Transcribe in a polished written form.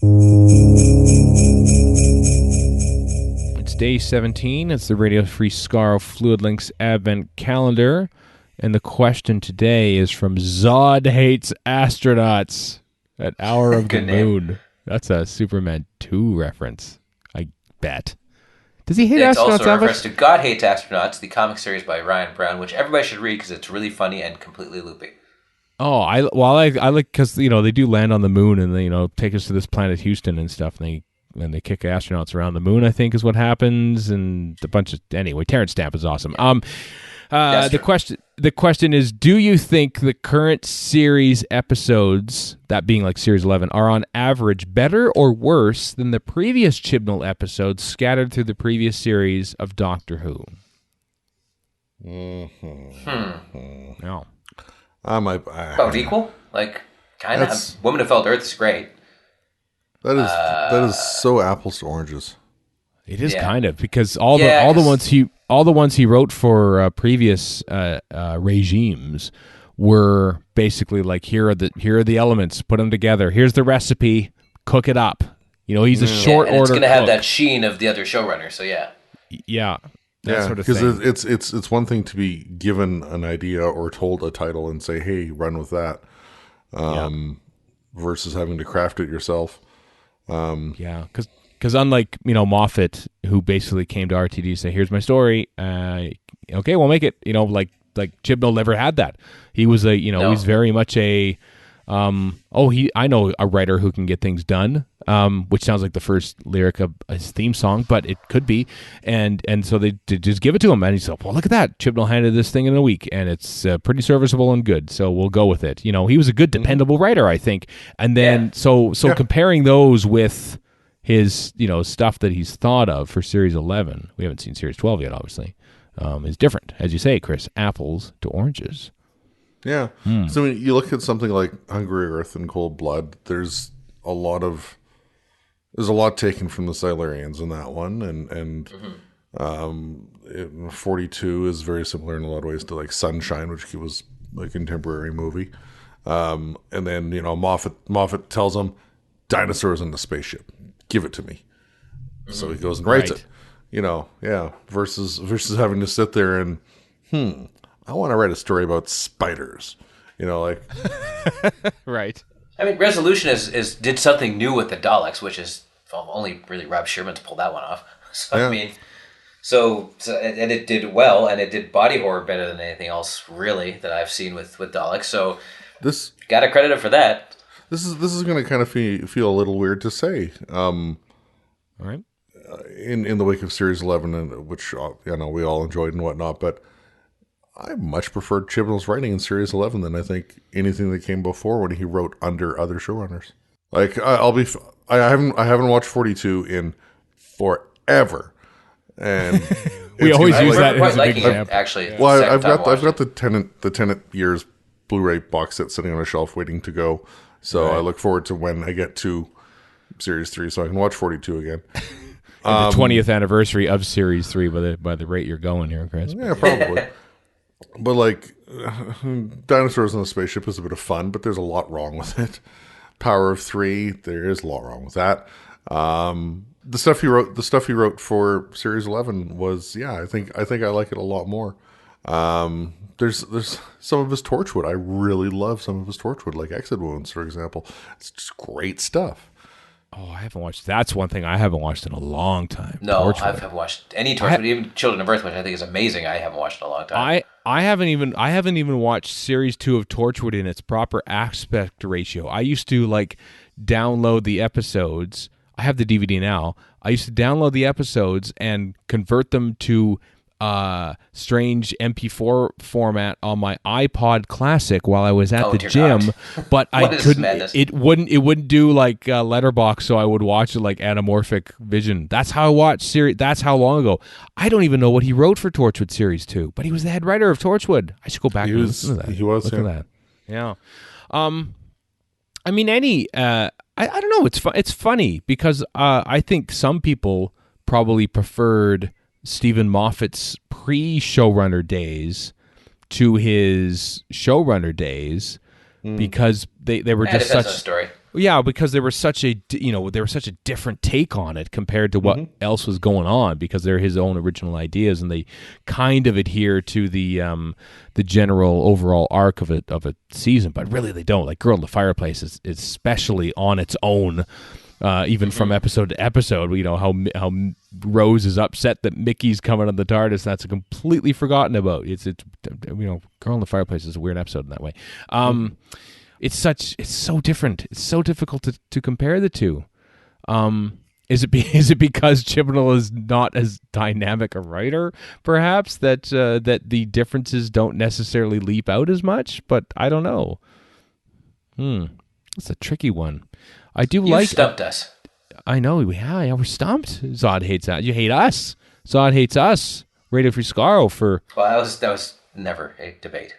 It's day 17. It's the Radio Free Skaro Fluid Links Advent Calendar. And the question today is from Zod Hates Astronauts at Hour of the Moon. That's a Superman 2 reference, I bet. Does he hate astronauts? It's also a reference to God Hates Astronauts, the comic series by Ryan Brown, which everybody should read because it's really funny and completely loopy. Oh, I like because they do land on the moon and they take us to this planet Houston and stuff, and they kick astronauts around the moon, I think is what happens, and a bunch of anyway. Terrence Stamp is awesome. The question is, do you think the current series episodes, that being like series 11, are on average better or worse than the previous Chibnall episodes scattered through the previous series of Doctor Who? No. About equal? Like, kind of. Woman Who Fell to Earth is great. That is so apples to oranges. It is kind of, because all the ones he wrote for previous regimes were basically like, here are the elements, put them together. Here's the recipe, cook it up. He's a short order. It's going to have that sheen of the other showrunner. So yeah. Sort of thing. Because it's one thing to be given an idea or told a title and say, hey, run with that, versus having to craft it yourself. Because unlike Moffat, who basically came to RTD to say, here's my story, okay, we'll make it. Like Chibnall never had that. He was he's very much a I know a writer who can get things done, which sounds like the first lyric of his theme song, but it could be. And so they just give it to him, and he said, well, look at that. Chibnall handed this thing in a week, and it's pretty serviceable and good, so we'll go with it. He was a good, dependable writer, I think. And then so comparing those with his stuff that he's thought of for Series 11, we haven't seen Series 12 yet, obviously, is different. As you say, Chris, apples to oranges. Yeah. So when you look at something like Hungry Earth and Cold Blood, there's a lot taken from the Silurians in that one, and 42 is very similar in a lot of ways to like Sunshine, which was a contemporary movie. And then Moffat tells him, dinosaurs in the spaceship, give it to me. So he goes and writes it. Versus having to sit there and I want to write a story about spiders, right. I mean, Resolution did something new with the Daleks, which is only really Rob Sherman's pulled that one off. So yeah. I mean, and it did well, and it did body horror better than anything else really that I've seen with Daleks. So this got to credit it for that. This is going to kind of feel a little weird to say. All right. In the wake of Series 11, which we all enjoyed and whatnot, but I much preferred Chibnall's writing in Series 11 than I think anything that came before when he wrote under other showrunners. Like I haven't watched 42 in forever, and we always use that as a big example. Actually, yeah. Well, I've got the Tenant Years Blu-ray box set sitting on a shelf waiting to go. So I look forward to when I get to Series 3 so I can watch 42 again. The 20th anniversary of Series 3 by the rate you're going here, Chris. Yeah, probably. But like, dinosaurs in a spaceship is a bit of fun, but there's a lot wrong with it. Power of 3, there is a lot wrong with that. The stuff he wrote for Series 11 was, I think I like it a lot more. There's some of his Torchwood. I really love some of his Torchwood, like Exit Wounds, for example. It's just great stuff. Oh, I haven't watched. That's one thing I haven't watched in a long time. No, I haven't watched any Torchwood, even Children of Earth, which I think is amazing. I haven't watched in a long time. I haven't even watched Series 2 of Torchwood in its proper aspect ratio. I used to download the episodes. I have the DVD now. I used to download the episodes and convert them to strange MP4 format on my iPod Classic while I was at the gym, but I couldn't. It wouldn't do like Letterbox, so I would watch it like anamorphic vision. That's how I watched series. That's how long ago. I don't even know what he wrote for Torchwood Series 2, but he was the head writer of Torchwood. I should go back and listen to that. He was. Look at that. Yeah. I mean, I don't know. It's funny because I think some people probably preferred Stephen Moffat's pre-showrunner days to his showrunner days because they were just such. Story. Yeah, because there was such a different take on it compared to what else was going on, because they're his own original ideas, and they kind of adhere to the general overall arc of a season, but really they don't. Like Girl in the Fireplace is especially on its own, even from episode to episode. You know how Rose is upset that Mickey's coming on the TARDIS. That's completely forgotten about. It's Girl in the Fireplace is a weird episode in that way. It's so different. It's so difficult to compare the two. Is it because Chibnall is not as dynamic a writer, perhaps, that the differences don't necessarily leap out as much? But I don't know. It's a tricky one. I do You stumped us. I know. Yeah, we're stumped. Zod hates that. You hate us. Zod hates us. Radio Free Skaro for. Well, that was never a debate.